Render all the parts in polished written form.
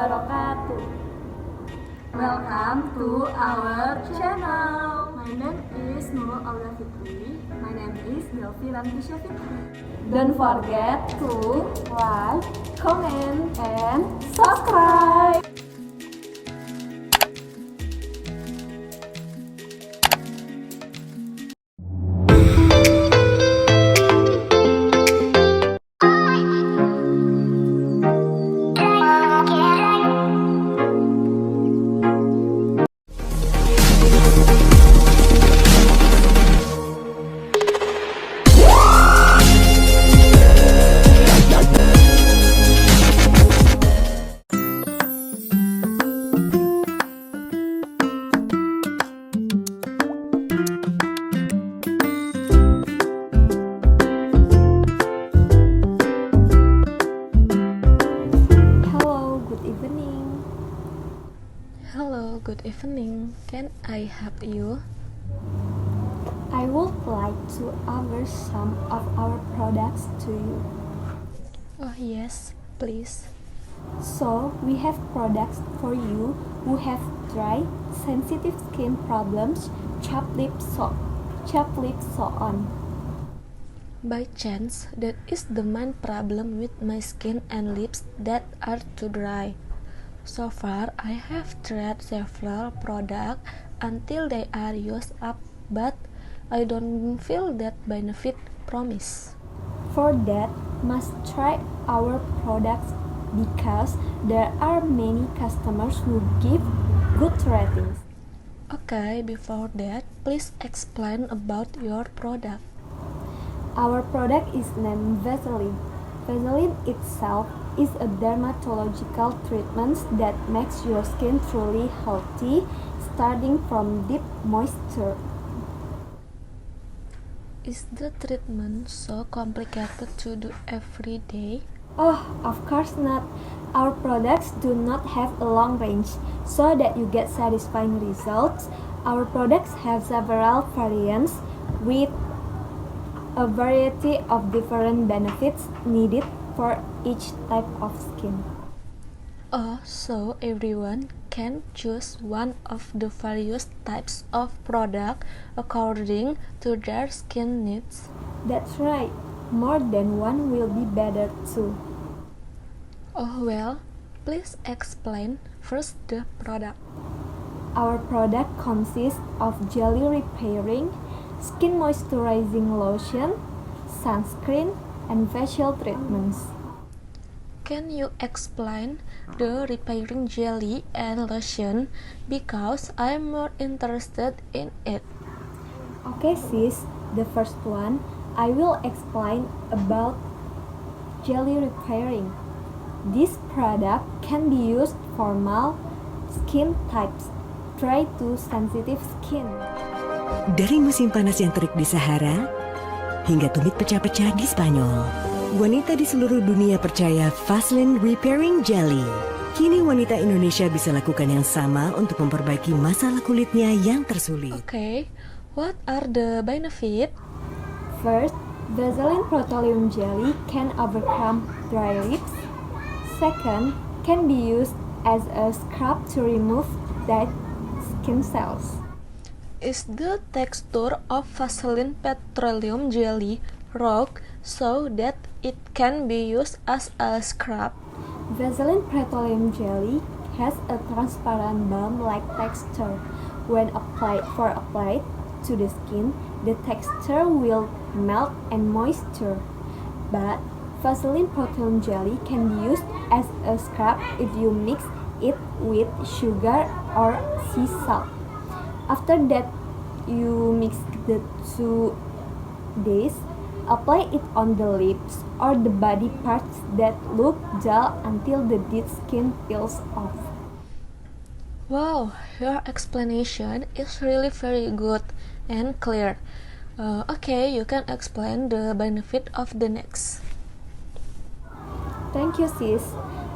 wabarakatuh. Welcome to our channel. My name is Nurul Aulia Fitri. My name is Delviranti Syahfitri. Don't forget to Like, comment, and subscribe. Hello, good evening. Can I help you? I would like to offer some of our products to you. Oh yes, please. So, we have products for you who have dry, sensitive skin problems, chapped lips, so on. By chance, that is the main problem with my skin and lips that are too dry. So far, I have tried several products until they are used up, but I don't feel that benefit promise. For that, must try our products because there are many customers who give good ratings. Okay, before that, please explain about your product. Our product is named Vaseline. Vaseline itself is a dermatological treatment that makes your skin truly healthy, starting from deep moisture. Is the treatment so complicated to do every day? Oh, of course not. Our products do not have a long range, so that you get satisfying results. Our products have several variants with a variety of different benefits needed for each type of skin. Oh, so everyone can choose one of the various types of product according to their skin needs. That's right. More than one will be better too. Oh well, please explain first the product. Our product consists of jelly repairing, skin moisturizing lotion, sunscreen, and facial treatments. Can you explain the repairing jelly and lotion because I'm more interested in it? Okay sis, the first one, I will explain about jelly repairing. This product can be used for mild skin types, dry to sensitive skin. Dari musim panas yang terik di Sahara hingga tumit pecah-pecah di Spanyol, wanita di seluruh dunia percaya Vaseline Repairing Jelly. Kini wanita Indonesia bisa lakukan yang sama untuk memperbaiki masalah kulitnya yang tersulit. Okay, what are the benefits? First, Vaseline Petroleum Jelly can overcome dry lips. Second, can be used as a scrub to remove dead skin cells. Is the texture of Vaseline petroleum jelly rough so that it can be used as a scrub? Vaseline Petroleum Jelly has a transparent balm-like texture. When applied to the skin, the texture will melt and moisture. But Vaseline Petroleum Jelly can be used as a scrub if you mix it with sugar or sea salt. After that, you mix the 2 days. Apply it on the lips or the body parts that look dull until the dead skin peels off. Wow, your explanation is really very good and clear. Okay, you can explain the benefit of the next. Thank you sis.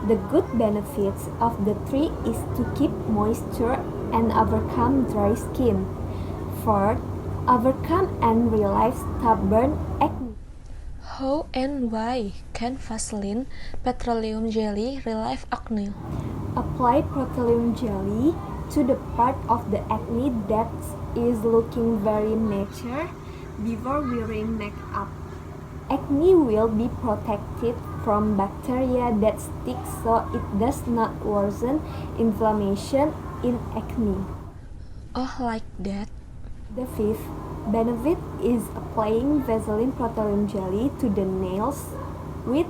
The good benefits of the tree is to keep moisture and overcome dry skin. Fourth, overcome and relieve stubborn acne. How and why can Vaseline petroleum jelly relieve acne? Apply petroleum jelly to the part of the acne that is looking very mature before wearing makeup. Acne will be protected from bacteria that stick so it does not worsen inflammation in acne. Oh, like that? The fifth benefit is applying Vaseline petroleum jelly to the nails with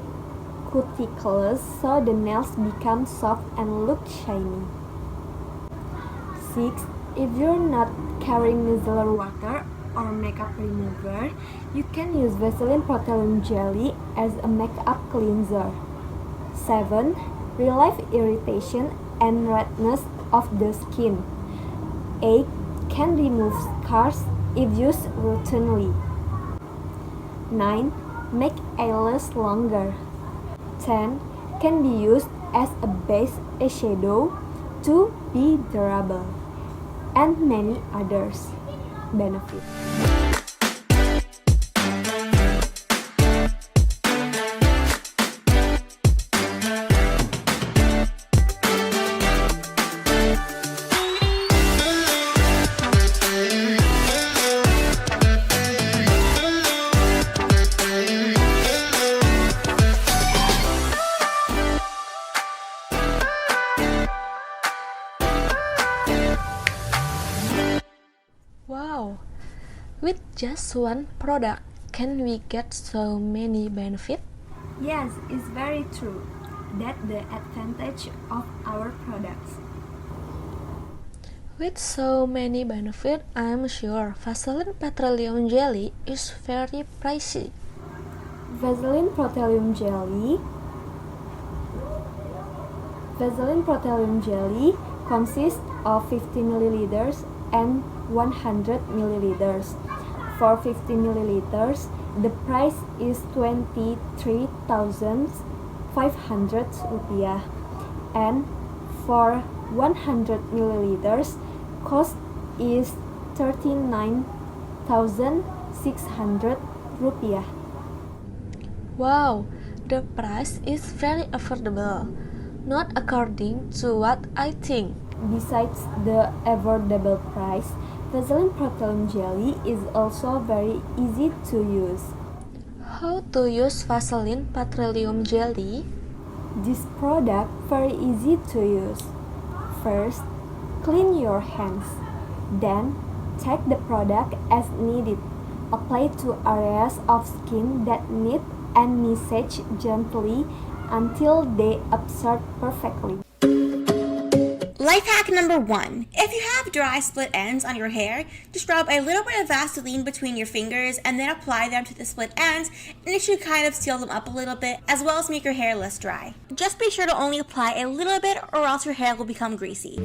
cuticles so the nails become soft and look shiny. 6. If you're not carrying micellar water or makeup remover, you can use Vaseline petroleum jelly as a makeup cleanser. 7. Relieve irritation and redness of the skin. 8. Can remove scars if used routinely. 9. Make eyelash longer. 10. Can be used as a base eyeshadow to be durable. And many others benefits. Wow, with just one product, can we get so many benefits? Yes, it's very true. That's the advantage of our products. With so many benefits, I'm sure Vaseline petroleum jelly is very pricey. Vaseline petroleum jelly consists of 50 milliliters and 100 milliliters. For 50 milliliters, the price is 23,500 rupiah, and for 100 milliliters, cost is 39,600 rupiah. Wow, the price is very affordable, not according to what I think. Besides the affordable price, Vaseline petroleum jelly is also very easy to use. How to use Vaseline petroleum jelly? This product very easy to use. First, clean your hands. Then, take the product as needed. Apply to areas of skin that need and massage gently until they absorb perfectly. Life hack number 1. If you have dry split ends on your hair, just rub a little bit of Vaseline between your fingers and then apply them to the split ends, and it should kind of seal them up a little bit as well as make your hair less dry. Just be sure to only apply a little bit or else your hair will become greasy.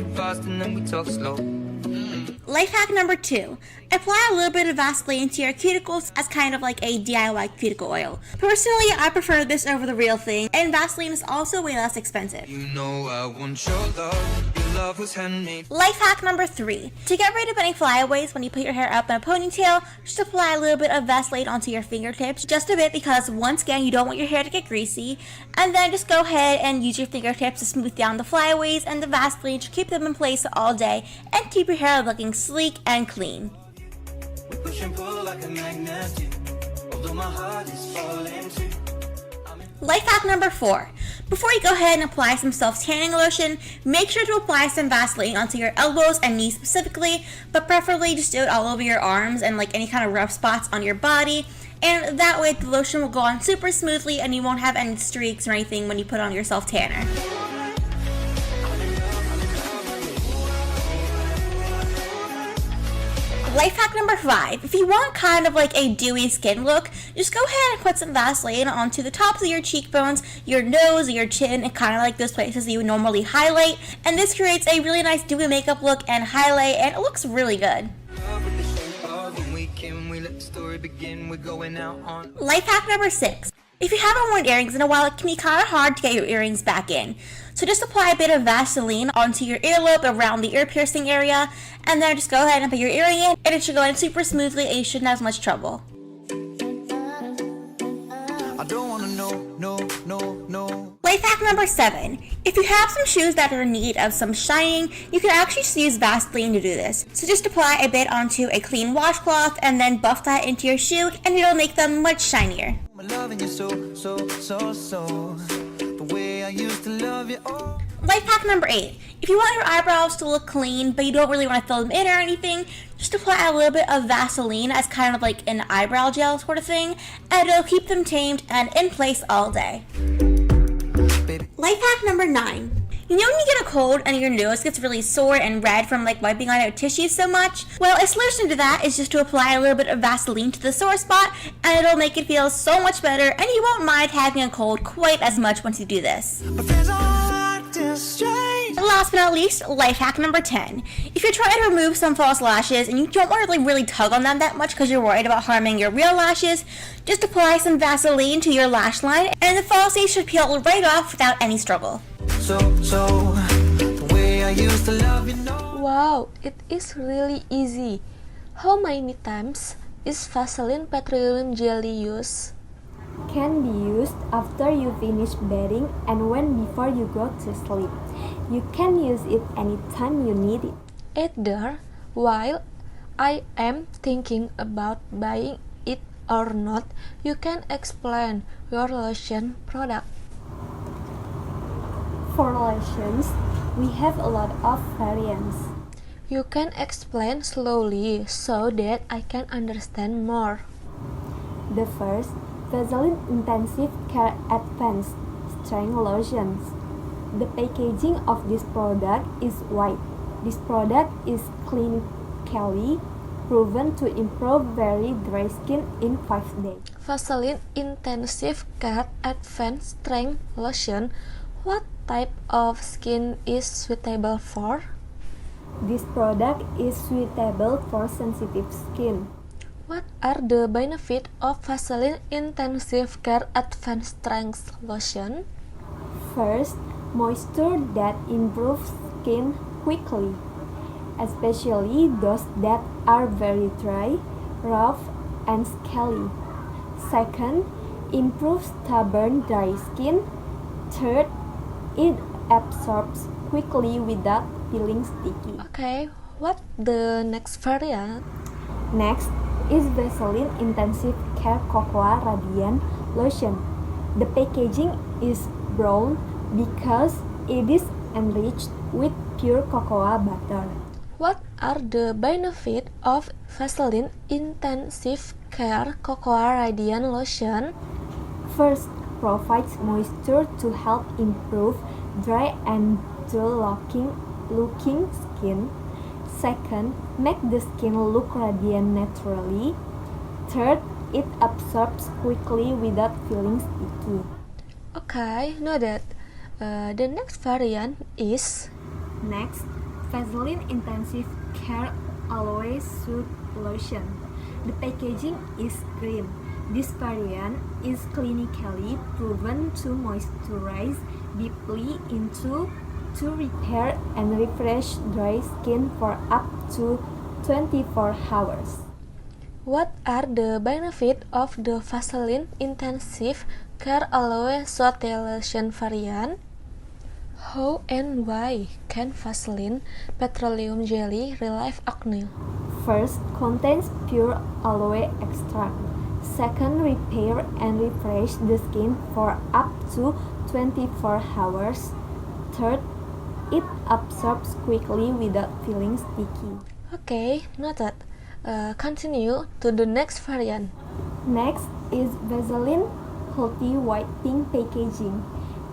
Life hack number 2. Apply a little bit of Vaseline to your cuticles as kind of like a DIY cuticle oil. Personally, I prefer this over the real thing, and Vaseline is also way less expensive. You know I want your love. Your love was handmade. Life hack number 3. To get rid of any flyaways when you put your hair up in a ponytail, just apply a little bit of Vaseline onto your fingertips, just a bit, because once again, you don't want your hair to get greasy. And then just go ahead and use your fingertips to smooth down the flyaways and the Vaseline to keep them in place all day and keep your hair looking sleek and clean. We push and pull like a magnet do. Although my heart is falling too. Life hack number 4. Before you go ahead and apply some self-tanning lotion, make sure to apply some Vaseline onto your elbows and knees specifically, but preferably just do it all over your arms and like any kind of rough spots on your body. And that way the lotion will go on super smoothly and you won't have any streaks or anything when you put on your self-tanner. Life hack number 5. If you want kind of like a dewy skin look, just go ahead and put some Vaseline onto the tops of your cheekbones, your nose, your chin, and kind of like those places that you would normally highlight. And this creates a really nice dewy makeup look and highlight, and it looks really good. Life hack number 6. If you haven't worn earrings in a while, it can be kind of hard to get your earrings back in. So just apply a bit of Vaseline onto your earlobe around the ear piercing area, and then just go ahead and put your earring in, and it should go in super smoothly and you shouldn't have much trouble. I don't wanna know, no. Life hack number 7. If you have some shoes that are in need of some shining, you can actually just use Vaseline to do this. So just apply a bit onto a clean washcloth and then buff that into your shoe and it'll make them much shinier. I'm loving you so. The way I used to love you. Oh. Life hack number 8. If you want your eyebrows to look clean, but you don't really want to fill them in or anything, just apply a little bit of Vaseline as kind of like an eyebrow gel sort of thing, and it'll keep them tamed and in place all day. Life hack number 9. You know when you get a cold and your nose gets really sore and red from like wiping on out tissues so much? Well, a solution to that is just to apply a little bit of Vaseline to the sore spot and it'll make it feel so much better and you won't mind having a cold quite as much once you do this. Last but not least, life hack number 10. If you're trying to remove some false lashes and you don't want to really tug on them that much because you're worried about harming your real lashes, just apply some Vaseline to your lash line and the falsies should peel right off without any struggle. So, the way I used to love you, no. Wow, it is really easy. How many times is Vaseline petroleum jelly used? Can be used after you finish bathing and when before you go to sleep. You can use it anytime you need it. Either while I am thinking about buying it or not, you can explain your lotion product. For lotions, we have a lot of variants. You can explain slowly so that I can understand more. The first, Vaseline Intensive Care Advanced Strength Lotions. The packaging of this product is white. This product is clinically proven to improve very dry skin in 5 days. Vaseline Intensive Care Advanced Strength Lotion. What type of skin is suitable for? This product is suitable for sensitive skin. What are the benefits of Vaseline Intensive Care Advanced Strength Lotion? First, moisture that improves skin quickly, especially those that are very dry, rough, and scaly. Second, improves stubborn dry skin. Third, it absorbs quickly without feeling sticky. Okay, what the next variant? Next is Vaseline Intensive Care Cocoa Radiant Lotion. The packaging is brown because it is enriched with pure cocoa butter. What are the benefits of Vaseline Intensive Care Cocoa Radiant Lotion? First, provides moisture to help improve dry and dull-looking skin. Second, make the skin look radiant naturally. Third, it absorbs quickly without feeling sticky. Okay, noted. The next variant is Next, Vaseline Intensive Care Aloe Soot Lotion. The packaging is green. This variant is clinically proven to moisturize deeply into to repair and refresh dry skin for up to 24 hours. What are the benefits of the Vaseline Intensive Care Aloe Soot Lotion variant? How and why can Vaseline petroleum jelly relieve acne? First, contains pure aloe extract. Second, repair and refresh the skin for up to 24 hours. Third, it absorbs quickly without feeling sticky. Okay, noted. Continue to the next variant. Next is Vaseline Healthy Whitening packaging,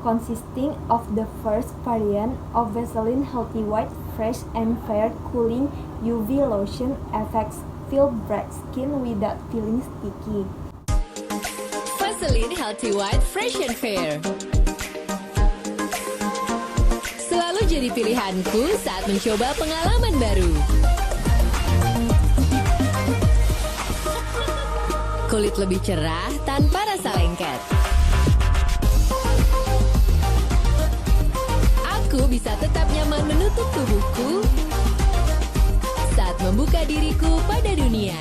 consisting of the first variant of Vaseline Healthy White Fresh and Fair Cooling UV Lotion affects feel bright skin without feeling sticky. Vaseline Healthy White Fresh and Fair selalu jadi pilihanku saat mencoba pengalaman baru. Kulit lebih cerah tanpa rasa lengket. Aku bisa tetap nyaman menutup tubuhku saat membuka diriku pada dunia.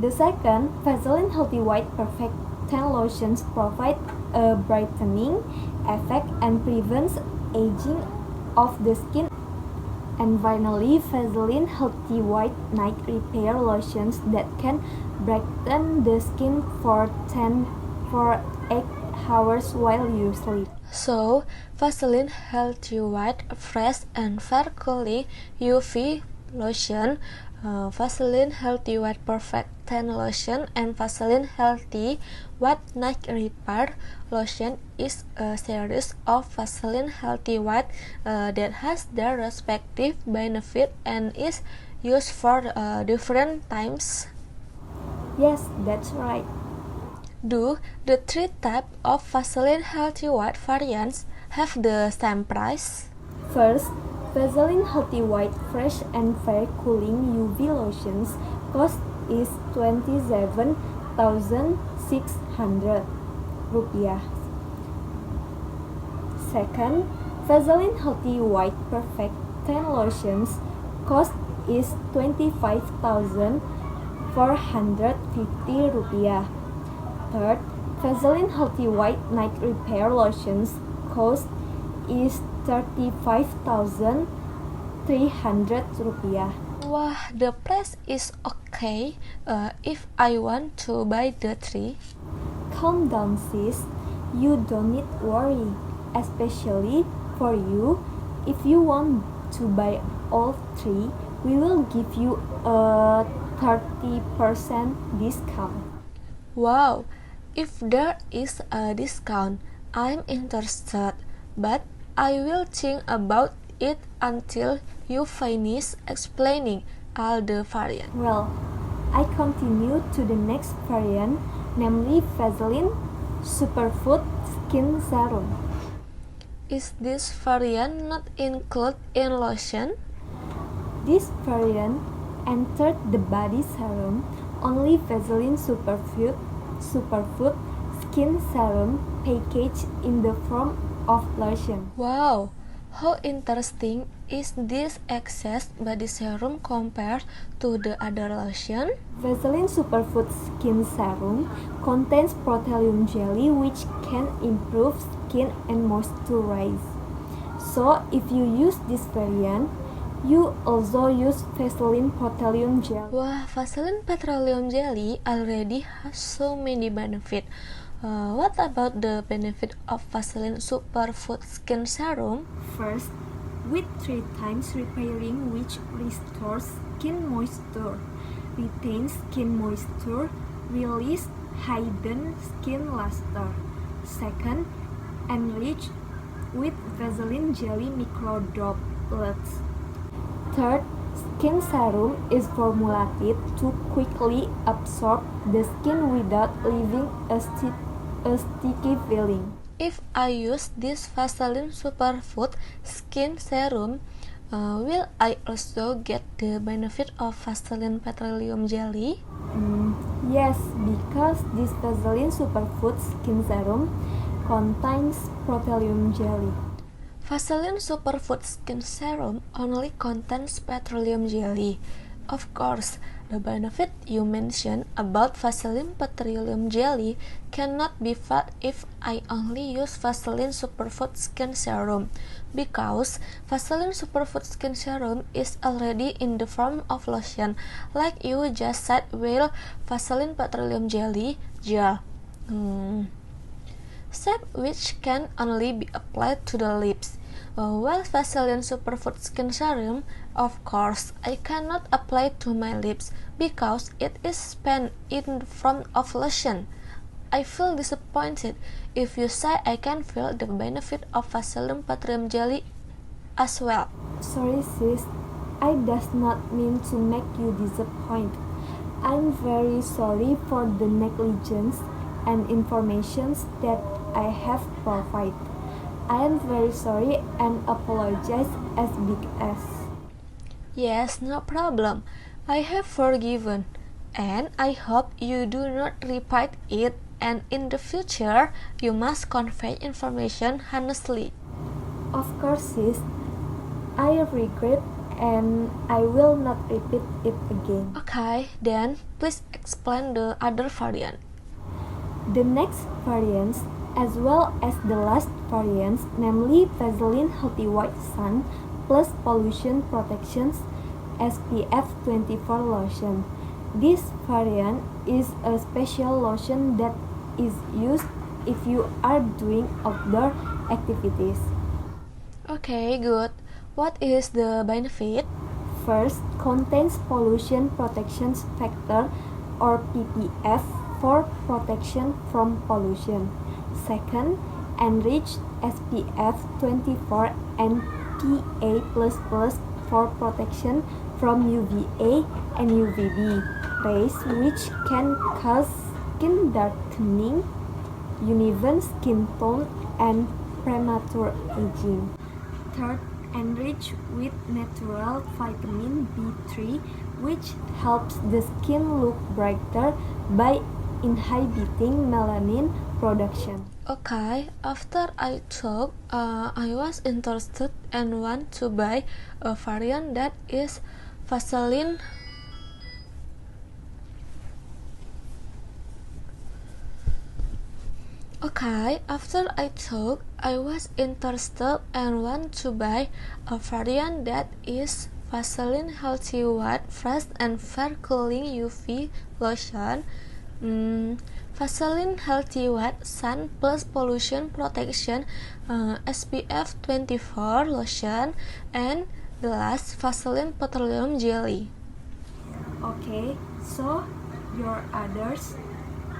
The second, Vaseline Healthy White Perfect Tan Lotions provide a brightening effect and prevents aging of the skin. And finally, Vaseline Healthy White Night Repair Lotions that can brighten the skin for 8 hours while you sleep. So, Vaseline Healthy White Fresh and Fair Cooling UV Lotion, Vaseline Healthy White Perfect Tan Lotion, and Vaseline Healthy White Night Repair Lotion is a series of Vaseline Healthy White that has their respective benefit and is used for different times. Yes, that's right. Do the three types of Vaseline Healthy White variants have the same price? First, Vaseline Healthy White Fresh and Fair Cooling UV Lotions cost is 27,600 rupiah. Second, Vaseline Healthy White Perfect Tan Lotions cost is 25,450 rupiah. Third, Vaseline Healthy White Night Repair Lotions cost is 35,300 rupiah. Wah, the price is okay if I want to buy the three. Calm down, sis. You don't need worry, especially for you. If you want to buy all three, we will give you a 30% discount. Wow, if there is a discount, I'm interested, but I will think about it until you finish explaining all the variants. Well, I continue to the next variant, namely Vaseline Superfood Skin Serum. Is this variant not included in lotion? This variant entered the body serum only Vaseline Superfood Skin Serum packaged in the form of lotion. Wow, how interesting is this excess body serum compared to the other lotion? Vaseline Superfood Skin Serum contains protein jelly which can improve skin and moisturize. So if you use this variant, you also use Vaseline Petroleum Jelly. Wah, Vaseline Petroleum Jelly already has so many benefits. What about the benefit of Vaseline Superfood Skin Serum? First, with 3 times repairing which restores skin moisture, retains skin moisture, release hidden skin luster. Second, enriched with Vaseline jelly micro droplets. Third, skin serum is formulated to quickly absorb the skin without leaving a sticky feeling. If I use this Vaseline Superfood Skin Serum, will I also get the benefit of Vaseline Petroleum Jelly? Yes, because this Vaseline Superfood Skin Serum contains petroleum jelly. Vaseline Superfood Skin Serum only contains petroleum jelly. Of course, the benefit you mentioned about Vaseline Petroleum Jelly cannot be felt if I only use Vaseline Superfood Skin Serum, because Vaseline Superfood Skin Serum is already in the form of lotion, like you just said, while Vaseline Petroleum Jelly gel. Shape which can only be applied to the lips. While Vaseline Superfood Skin Serum, of course, I cannot apply to my lips because it is spent in the form of lotion. I feel disappointed if you say I can feel the benefit of Vaseline Petroleum Jelly as well. Sorry sis, I does not mean to make you disappointed. I'm very sorry for the negligence and informations that I have provided. I am very sorry and apologize as big as. Yes, no problem. I have forgiven, and I hope you do not repeat it, and in the future, you must convey information honestly. Of course sis, I regret and I will not repeat it again. Okay, then please explain the other variant. The next variant as well as the last variants, namely Vaseline Healthy White Sun Plus Pollution Protections SPF 24 lotion. This variant is a special lotion that is used if you are doing outdoor activities. Okay, good. What is the benefit? First, contains pollution protection factor or PPF for protection from pollution. Second, enriched SPF 24 and PA++ for protection from UVA and UVB rays, which can cause skin darkening, uneven skin tone, and premature aging. Third, enriched with natural vitamin B3, which helps the skin look brighter by inhibiting melanin production. Okay, after I took, I was interested and want to buy a variant that is Vaseline. Okay, after I took, I was interested and want to buy a variant that is Vaseline Healthy White Fresh and Fair Cooling UV Lotion. Vaseline Healthy White Sun Plus Pollution Protection SPF 24 lotion, and the last Vaseline Petroleum Jelly. Okay, so your others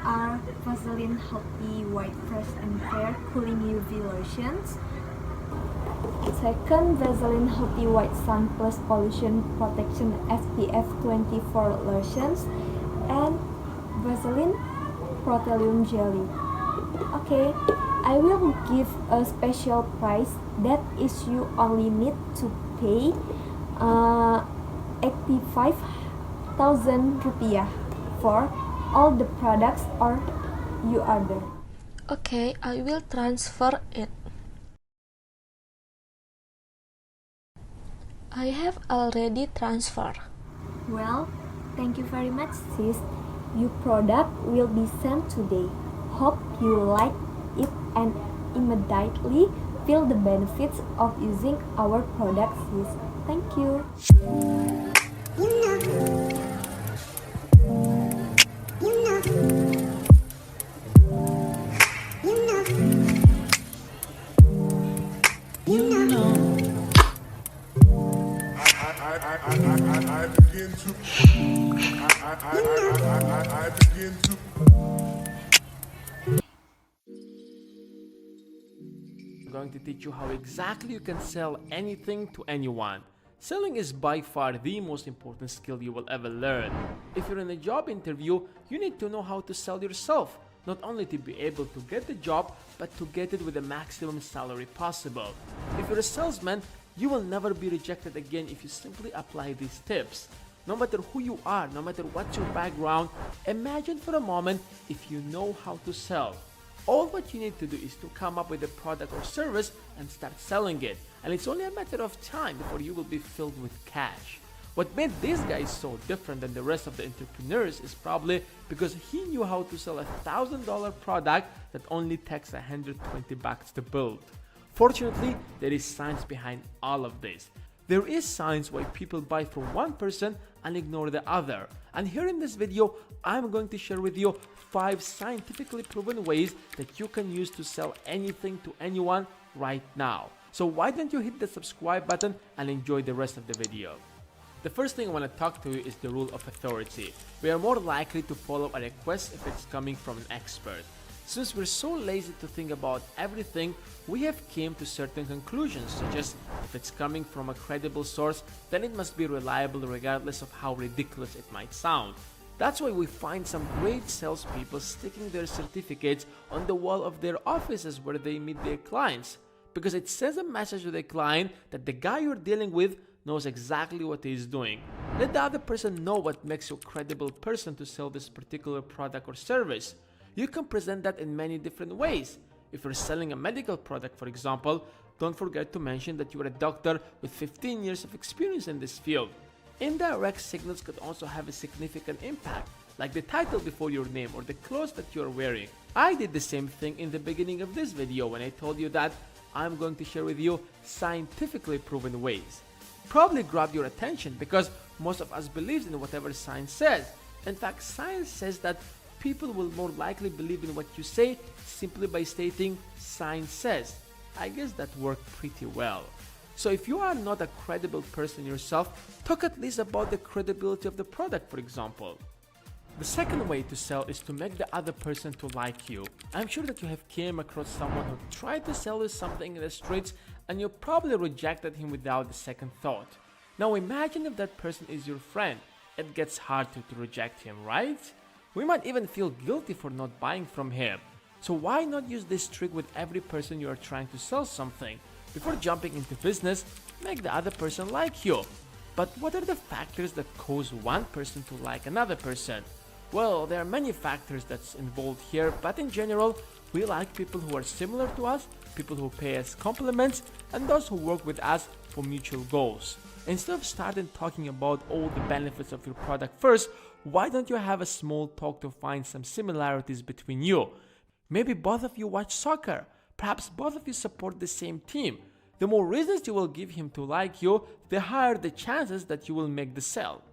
are Vaseline Healthy White Fresh and Fair Cooling UV Lotions. Second, Vaseline Healthy White Sun Plus Pollution Protection SPF 24 lotions, and Vaseline Petroleum Jelly. Okay, I will give a special price that is you only need to pay 85,000 rupiah for all the products or you order. Okay, I will transfer it. I have already transferred. Well, thank you very much, sis. Your product will be sent today. Hope you like it and immediately feel the benefits of using our products, sis. Thank you. I begin to. I'm going to teach you how exactly you can sell anything to anyone. Selling is by far the most important skill you will ever learn. If you're in a job interview, you need to know how to sell yourself, not only to be able to get the job, but to get it with the maximum salary possible. If you're a salesman, you will never be rejected again if you simply apply these tips. No matter who you are, no matter what's your background, imagine for a moment if you know how to sell. All what you need to do is to come up with a product or service and start selling it. And it's only a matter of time before you will be filled with cash. What made this guy so different than the rest of the entrepreneurs is probably because he knew how to sell $1,000 product that only takes 120 bucks to build. Fortunately, there is science behind all of this. There is science why people buy from one person and ignore the other. And here in this video, I'm going to share with you 5 scientifically proven ways that you can use to sell anything to anyone right now. So why don't you hit the subscribe button and enjoy the rest of the video. The first thing I want to talk to you is the rule of authority. We are more likely to follow a request if it's coming from an expert. Since we're so lazy to think about everything, we have came to certain conclusions, such as if it's coming from a credible source, then it must be reliable regardless of how ridiculous it might sound. That's why we find some great salespeople sticking their certificates on the wall of their offices where they meet their clients, because it sends a message to the client that the guy you're dealing with knows exactly what he is doing. Let the other person know what makes you a credible person to sell this particular product or service. You can present that in many different ways. If you're selling a medical product, for example, don't forget to mention that you're a doctor with 15 years of experience in this field. Indirect signals could also have a significant impact. like the title before your name or the clothes that you're wearing. I did the same thing in the beginning of this video when I told you that I'm going to share with you scientifically proven ways. Probably grabbed your attention because most of us believe in whatever science says. In fact, science says that people will more likely believe in what you say simply by stating science says. I guess that worked pretty well. So if you are not a credible person yourself, talk at least about the credibility of the product, for example. The second way to sell is to make the other person to like you. I'm sure that you have came across someone who tried to sell you something in the streets and you probably rejected him without a second thought. Now imagine if that person is your friend. It gets hard to reject him, right? We might even feel guilty for not buying from him. So why not use this trick with every person you are trying to sell something? Before jumping into business, make the other person like you. But what are the factors that cause one person to like another person? Well, there are many factors that's involved here, but in general, we like people who are similar to us, people who pay us compliments, and those who work with us for mutual goals. Instead of starting talking about all the benefits of your product first, why don't you have a small talk to find some similarities between you? Maybe both of you watch soccer. Perhaps both of you support the same team. The more reasons you will give him to like you, the higher the chances that you will make the sale.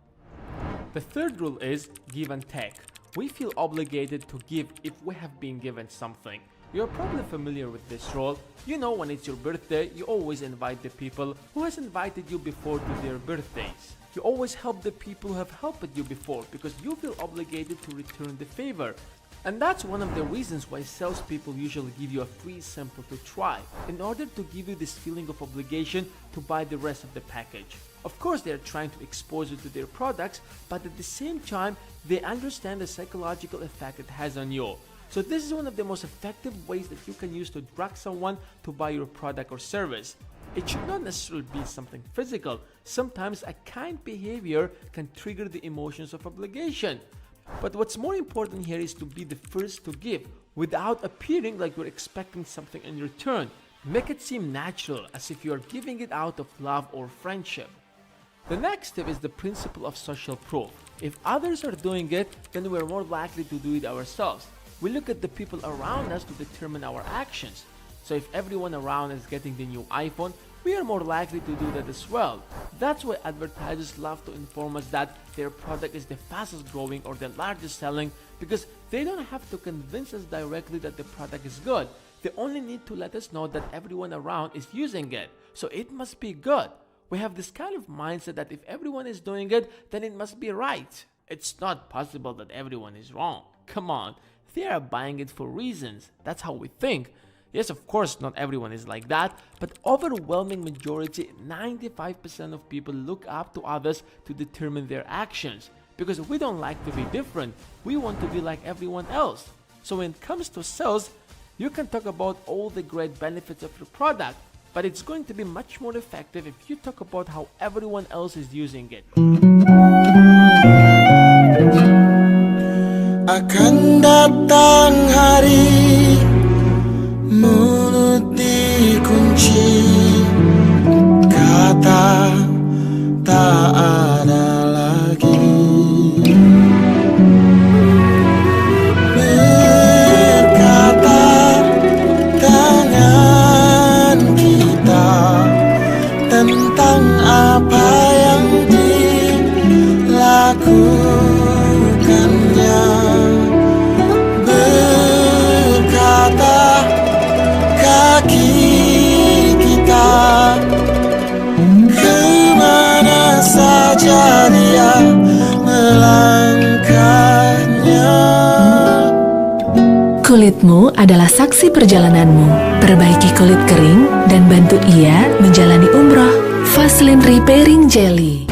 The third rule is give and take. We feel obligated to give if we have been given something. You're probably familiar with this rule. You know, when it's your birthday, you always invite the people who has invited you before to their birthdays. You always help the people who have helped you before because you feel obligated to return the favor. And that's one of the reasons why salespeople usually give you a free sample to try, in order to give you this feeling of obligation to buy the rest of the package. Of course, they are trying to expose you to their products, but at the same time, they understand the psychological effect it has on you. So this is one of the most effective ways that you can use to drag someone to buy your product or service. It should not necessarily be something physical. Sometimes a kind behavior can trigger the emotions of obligation. But what's more important here is to be the first to give, without appearing like you're expecting something in return. Make it seem natural, as if you're giving it out of love or friendship. The next step is the principle of social proof. If others are doing it, then we're more likely to do it ourselves. We look at the people around us to determine our actions. So if everyone around is getting the new iPhone, we are more likely to do that as well. That's why advertisers love to inform us that their product is the fastest growing or the largest selling, because they don't have to convince us directly that the product is good. They only need to let us know that everyone around is using it, so it must be good. We have this kind of mindset that if everyone is doing it, then it must be right. It's not possible that everyone is wrong. Come on, they are buying it for reasons. That's how we think. Yes, of course, not everyone is like that, but overwhelming majority, 95% of people look up to others to determine their actions. Because we don't like to be different. We want to be like everyone else. So when it comes to sales, you can talk about all the great benefits of your product, but it's going to be much more effective if you talk about how everyone else is using it. Akan datang hari mulut dikunci, kata tak ada lagi. Berkata tangan kita tentang apa yang dilakukannya. Berkata kaki kita kemana saja dia melangkahnya. Kulitmu adalah saksi perjalananmu. Perbaiki kulit kering dan bantu ia menjalani umroh. Vaseline Repairing Jelly.